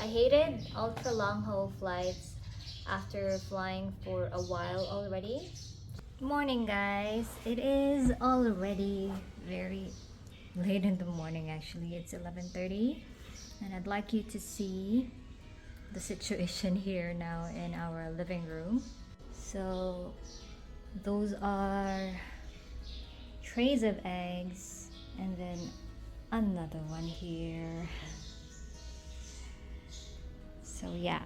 hated ultra long haul flights after flying for a while already. Morning guys, it is already very late in the morning. Actually, it's 11:30 and I'd like you to see the situation here now in our living room. So those are trays of eggs and then another one here. So yeah,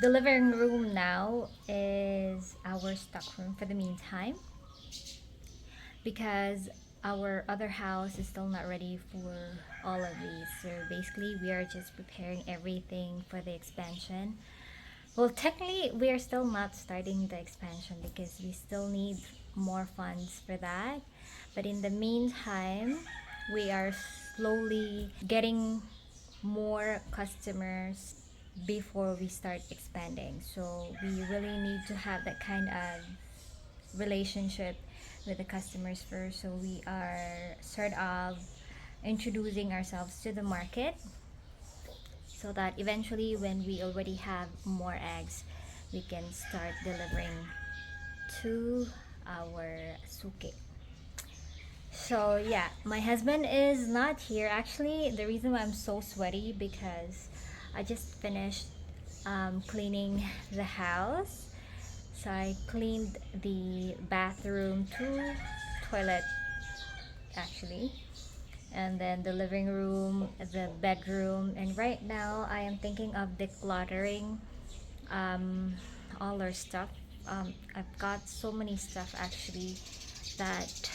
the living room now is our stock room for the meantime, because our other house is still not ready for all of these. So basically we are just preparing everything for the expansion. Well, technically we are still not starting the expansion because we still need more funds for that, but in the meantime we are slowly getting more customers before we start expanding. So we really need to have that kind of relationship with the customers first. So we are sort of introducing ourselves to the market so that eventually when we already have more eggs, we can start delivering to our suke. So yeah, my husband is not here. Actually, the reason why I'm so sweaty because I just finished cleaning the house. So I cleaned the bathroom, two toilet actually, and then the living room, the bedroom, and right now I am thinking of decluttering all our stuff. I've got so many stuff actually that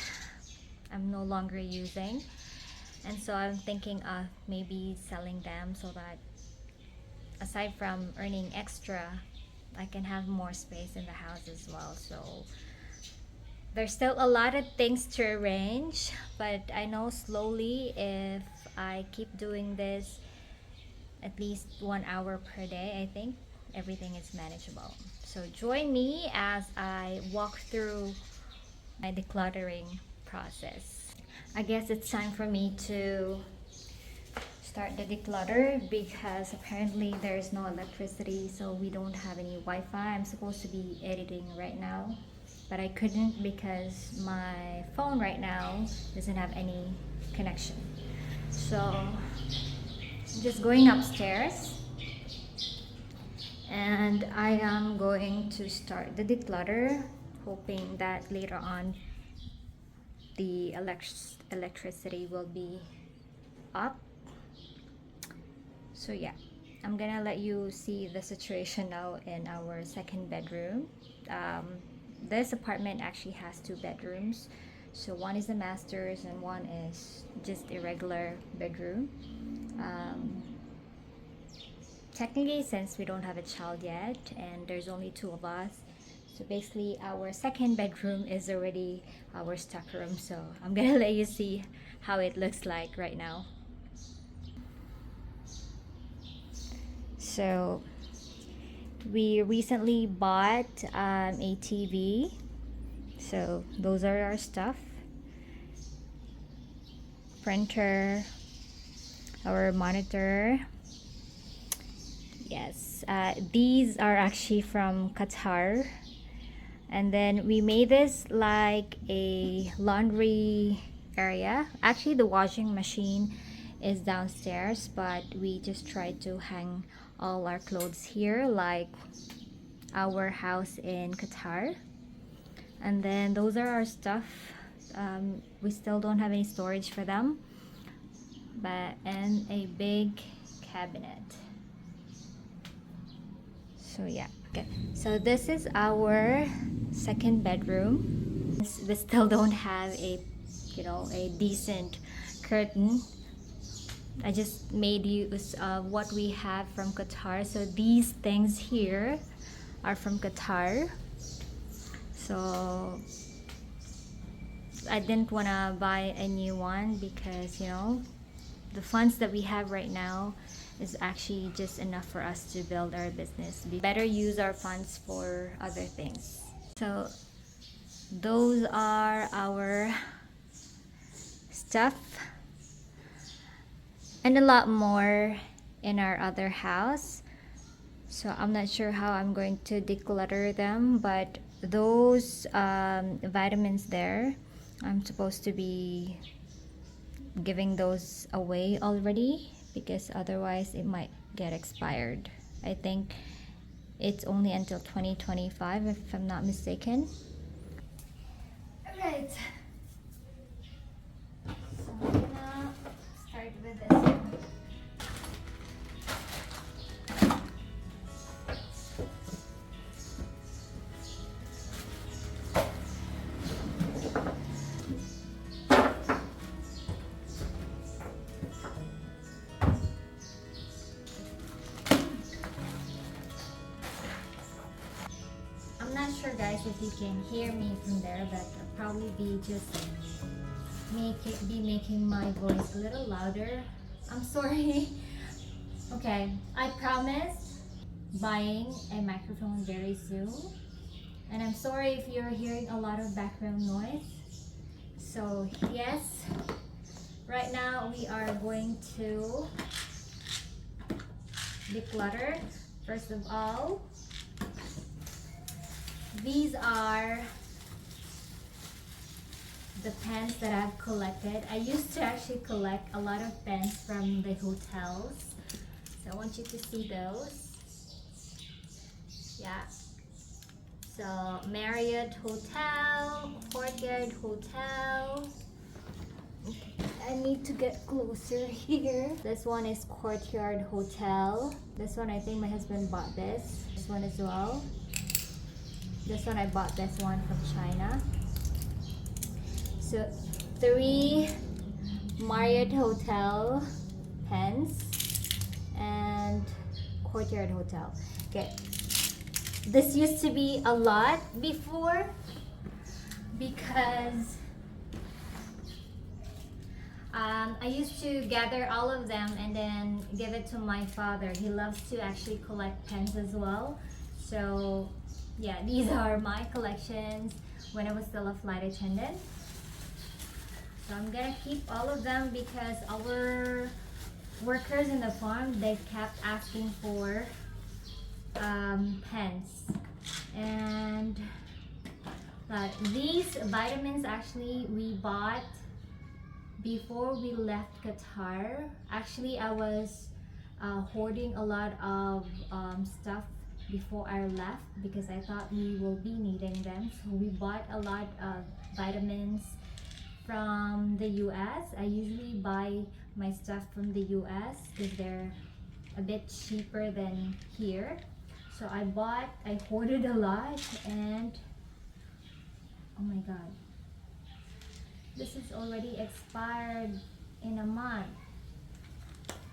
I'm no longer using, and so I'm thinking of maybe selling them so that aside from earning extra, I can have more space in the house as well. So there's still a lot of things to arrange, but I know slowly if I keep doing this at least 1 hour per day, I think everything is manageable. So join me as I walk through my decluttering process. I guess it's time for me to start the declutter because apparently there's no electricity, so we don't have any Wi-Fi. I'm supposed to be editing right now, but I couldn't because my phone right now doesn't have any connection. So I'm just going upstairs and I am going to start the declutter, hoping that later on the electricity will be up. So yeah, I'm gonna let you see the situation now in our second bedroom. This apartment actually has two bedrooms, so one is the master's and one is just a regular bedroom. um, Technically, since we don't have a child yet and there's only two of us, so basically our second bedroom is already our stock room. So I'm gonna let you see how it looks like right now. So we recently bought a TV. So those are our stuff: printer, our monitor. Yes, these are actually from Qatar, and then we made this like a laundry area. Actually the washing machine is downstairs, but we just tried to hang all our clothes here like our house in Qatar. And then those are our stuff. We still don't have any storage for them, but and a big cabinet. So yeah, okay. So this is our second bedroom. We still don't have a, a decent curtain. I just made use of what we have from Qatar. So these things here are from Qatar. So I didn't want to buy a new one because, the funds that we have right now is actually just enough for us to build our business. We better use our funds for other things. So those are our stuff and a lot more in our other house. So I'm not sure how I'm going to declutter them, but those vitamins there, I'm supposed to be giving those away already because otherwise it might get expired. I think it's only until 2025 if I'm not mistaken. Alright, so I'm gonna start with this one. I'm not sure guys if you can hear me from there, but I'll probably be just making my voice a little louder. I'm sorry. Okay, I promise buying a microphone very soon. And I'm sorry if you're hearing a lot of background noise. So yes, right now we are going to declutter. First of all, these are the pens that I've collected. I used to actually collect a lot of pens from the hotels. So I want you to see those. Yeah. So Marriott Hotel, Courtyard Hotel. I need to get closer here. This one is Courtyard Hotel. This one, I think my husband bought this. This one as well. This one, I bought this one from China. So 3 Marriott Hotel pens and Courtyard Hotel. Okay. This used to be a lot before because I used to gather all of them and then give it to my father. He loves to actually collect pens as well. So yeah, these are my collections when I was still a flight attendant. So I'm gonna keep all of them because our workers in the farm, they kept asking for pens. And these vitamins actually we bought before we left Qatar. Actually, I was hoarding a lot of stuff before I left because I thought we will be needing them. So we bought a lot of vitamins from the US. I usually buy my stuff from the US because they're a bit cheaper than here. So I hoarded a lot, and oh my god, this is already expired in a month.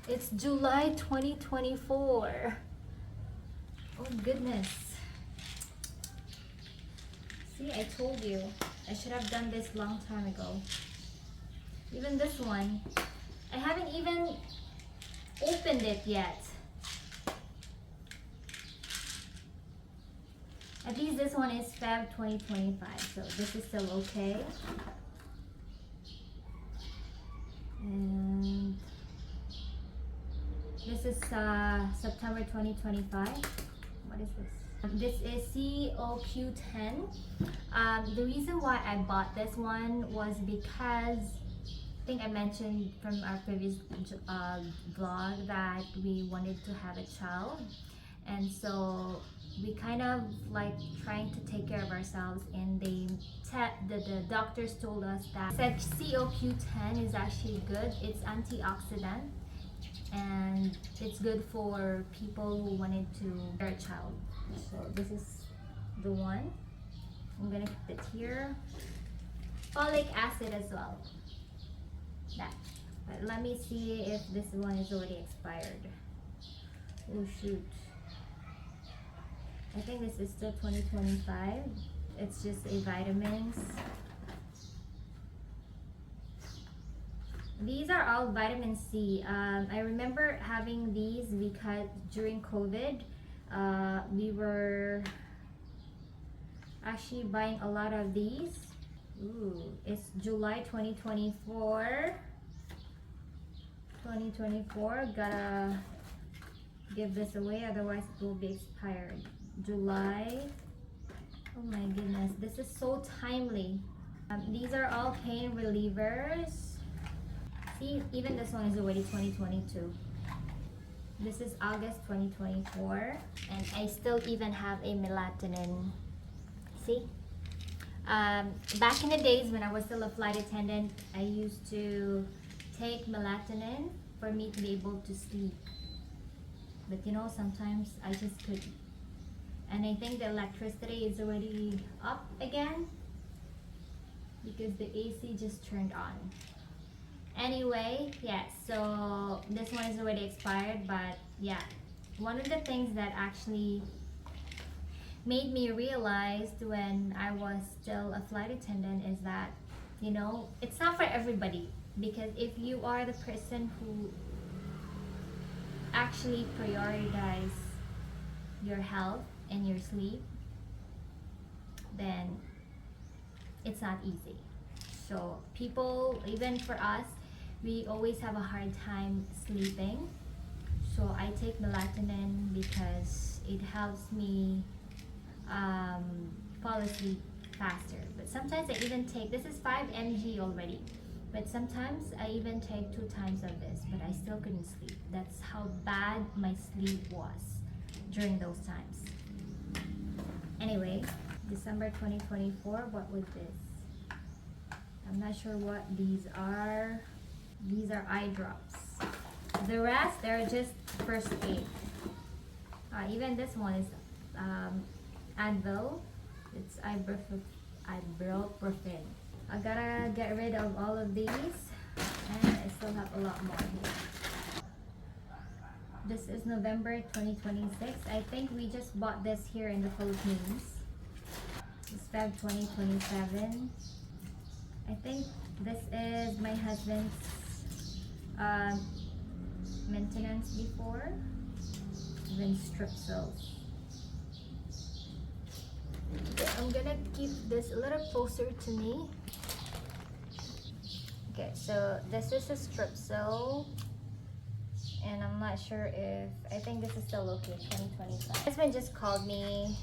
It's July 2024. Oh goodness. See, I told you. I should have done this long time ago. Even this one, I haven't even opened it yet. At least this one is Feb 2025, so this is still okay. And this is September 2025. What is this? This is COQ10. The reason why I bought this one was because I think I mentioned from our previous vlog that we wanted to have a child, and so we kind of like trying to take care of ourselves, and the doctors told us that COQ10 is actually good. It's antioxidant and it's good for people who wanted to bear a child. So this is the one. I'm gonna keep it here. Folic acid as well. That. But let me see if this one is already expired. Oh shoot. I think this is still 2025. It's just a vitamins. These are all vitamin C. I remember having these because during COVID, we were actually buying a lot of these. Ooh, it's July 2024. 2024. Gotta give this away, otherwise it will be expired. July. Oh my goodness, this is so timely. These are all pain relievers. See, even this one is already 2022. This is August 2024, and I still even have a melatonin. See? Back in the days when I was still a flight attendant, I used to take melatonin for me to be able to sleep. But you know, sometimes I just couldn't. And I think the electricity is already up again because the AC just turned on. Anyway, yeah, so this one is already expired, but yeah, one of the things that actually made me realize when I was still a flight attendant is that, you know, it's not for everybody, because if you are the person who actually prioritize your health and your sleep, then it's not easy. So people, even for us, we always have a hard time sleeping. So I take melatonin because it helps me fall asleep faster. But sometimes I even take, this is 5 mg already, but sometimes I even take 2 times of this, but I still couldn't sleep. That's how bad my sleep was during those times. Anyway, December 2024, what was this? I'm not sure what these are. These are eye drops. The rest, they're just first aid. Even this one is Advil. It's ibuprofen. I gotta get rid of all of these, and I still have a lot more here. This is November 2026. I think we just bought this here in the Philippines. It's Feb 2027. I think this is my husband's maintenance before. Even strepsils. Okay, I'm gonna keep this a little closer to me. Okay, so this is a strepsil, and I'm not sure if, I think this is still okay, 2025. My husband just called me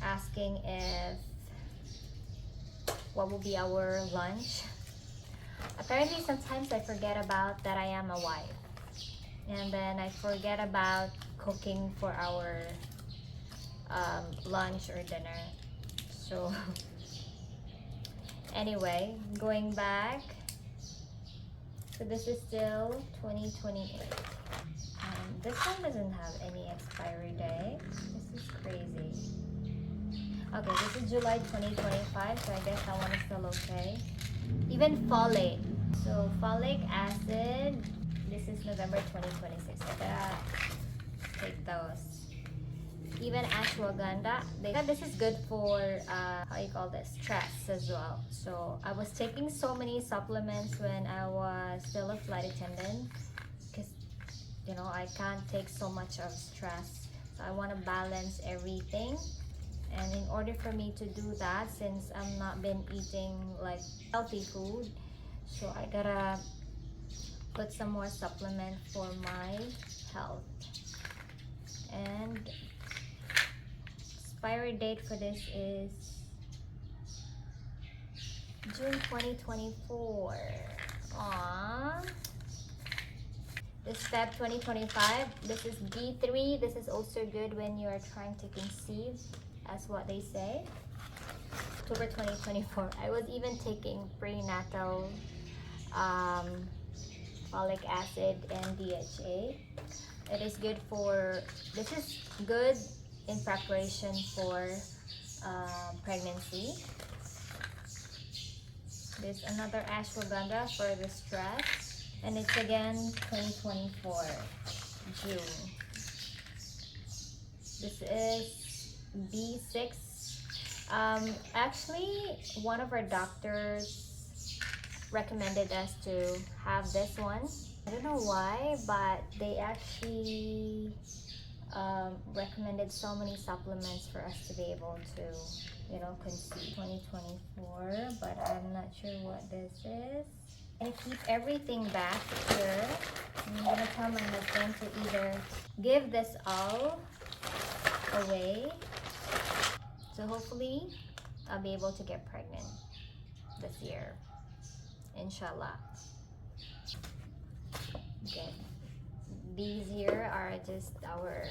asking if what will be our lunch. Apparently sometimes I forget about that I am a wife, and then I forget about cooking for our lunch or dinner. So anyway, going back, so this is still 2028. This one doesn't have any expiry date. This is crazy. Okay, this is July 2025, so I guess that one is still okay. Even folate. So folic acid, this is November 2026. I gotta take those. Even ashwagandha, this is good for how you call this, stress as well. So I was taking so many supplements when I was still a flight attendant, because you know, I can't take so much of stress, so I want to balance everything. And in order for me to do that, since I'm not been eating like healthy food, so I gotta put some more supplement for my health. And expiry date for this is June 2024. Aww. This is Feb 2025. This is D3. This is also good when you are trying to conceive, as what they say. October 2024. I was even taking prenatal folic acid and DHA. It is good for, this is good in preparation for pregnancy. There's another ashwagandha for the stress, and it's again 2024 June. This is B6. Actually, one of our doctors recommended us to have this one. I don't know why, but they actually recommended so many supplements for us to be able to conceit 2024, but I'm not sure what this is. I keep everything back here. I'm gonna tell my husband to either give this all away, so hopefully I'll be able to get pregnant this year, inshallah. Okay, these here are just our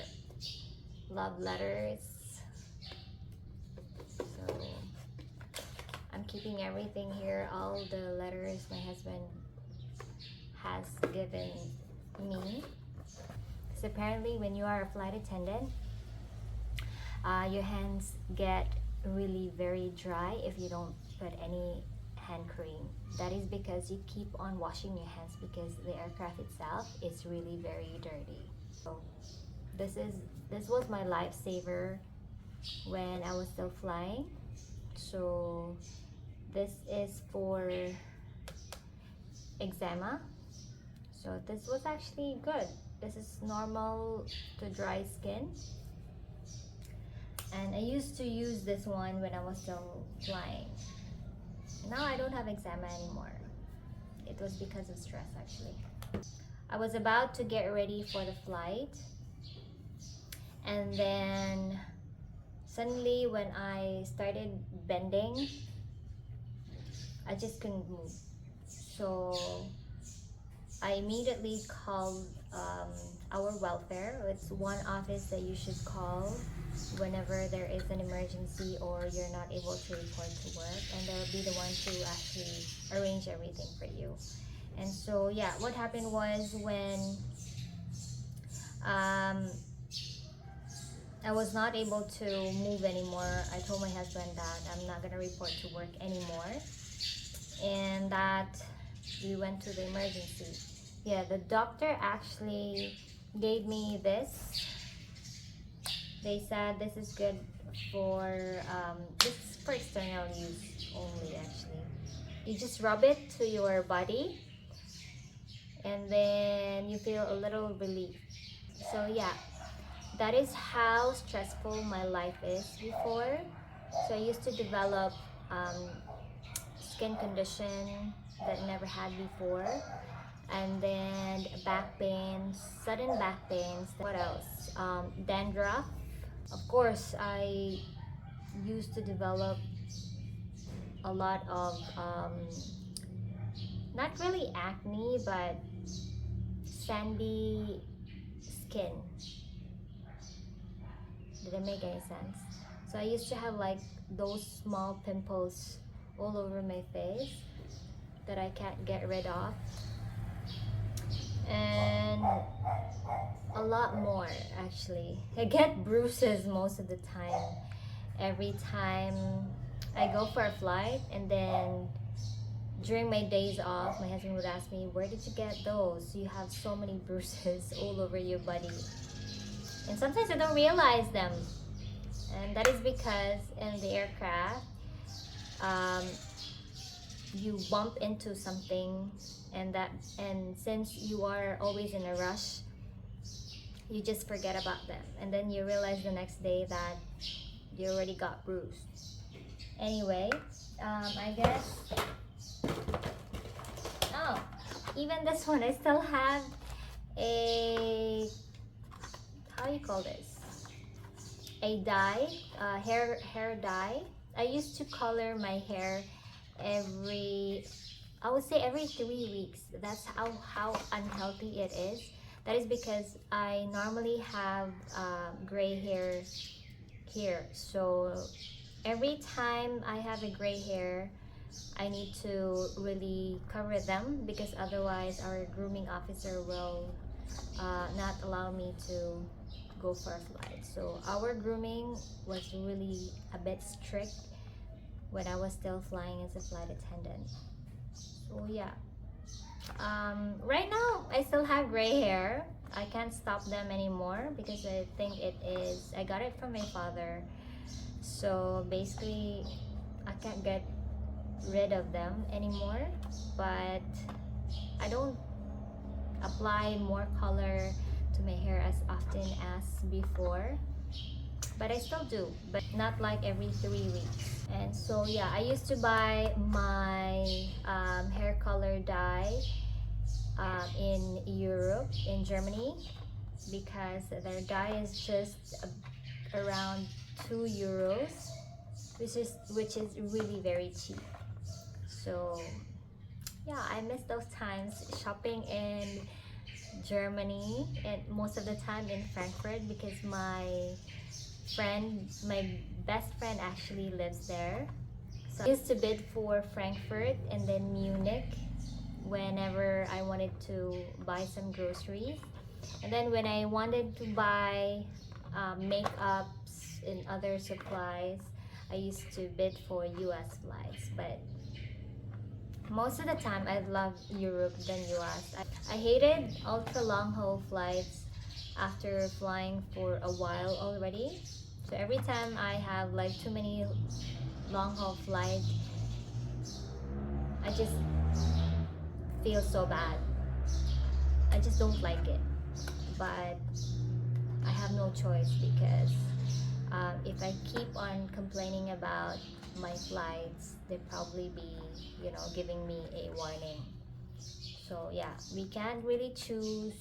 love letters. So I'm keeping everything here, all the letters my husband has given me. Because apparently when you are a flight attendant, your hands get really very dry if you don't put any hand cream. That is because you keep on washing your hands because the aircraft itself is really very dirty. So this was my lifesaver when I was still flying. So this is for eczema. So this was actually good. This is normal to dry skin. And I used to use this one when I was still flying. Now I don't have eczema anymore. It was because of stress actually. I was about to get ready for the flight, and then suddenly when I started bending, I just couldn't move. So I immediately called our welfare. It's one office that you should call whenever there is an emergency or you're not able to report to work, and they'll be the ones who actually arrange everything for you. And so yeah, what happened was when I was not able to move anymore, I told my husband that I'm not gonna report to work anymore, and that we went to the emergency. Yeah, the doctor actually gave me this. They said this is good for this is for external use only actually. You just rub it to your body and then you feel a little relief. So yeah, that is how stressful my life is before. So I used to develop skin condition that I never had before, and then back pain, sudden back pains. What else? Dandruff. Of course, I used to develop a lot of not really acne, but sandy skin. Did it make any sense? So I used to have like those small pimples all over my face that I can't get rid of, and a lot more actually. I get bruises most of the time. Every time I go for a flight, and then during my days off, my husband would ask me, where did you get those? You have so many bruises all over your body. And sometimes I don't realize them. And that is because in the aircraft, you bump into something, and since you are always in a rush, you just forget about them, and then you realize the next day that you already got bruised. Anyway, I guess, oh, even this one, I still have a, how you call this, a dye, hair dye. I used to color my hair I would say every 3 weeks. That's how unhealthy it is. That is because I normally have gray hair here. So every time I have a gray hair, I need to really cover them, because otherwise our grooming officer will not allow me to go for a flight. So our grooming was really a bit strict when I was still flying as a flight attendant. So yeah, right now I still have gray hair. I can't stop them anymore because I think I got it from my father. So basically I can't get rid of them anymore, but I don't apply more color to my hair as often as before. but I still do, but not like every 3 weeks. And so yeah, I used to buy my hair color dye in Europe, in Germany, because their dye is just around 2 euros, which is really very cheap. So yeah, I miss those times shopping in Germany, and most of the time in Frankfurt, because my best friend actually lives there. So I used to bid for Frankfurt and then Munich whenever I wanted to buy some groceries. And then when I wanted to buy makeups and other supplies, I used to bid for US flights. But most of the time, I love Europe than US. I hated ultra long haul flights after flying for a while already. So every time I have like too many long haul flights, I just feel so bad. I just don't like it. But I have no choice, because if I keep on complaining about my flights, they'll probably be, giving me a warning. So yeah, we can't really choose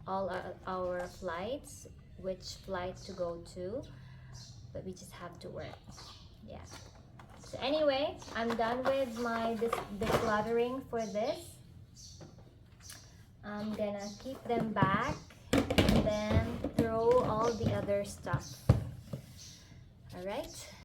all our flights, which flight to go to, but we just have to work. Yeah. So anyway, I'm done with my decluttering for this. I'm gonna keep them back and then throw all the other stuff. All right.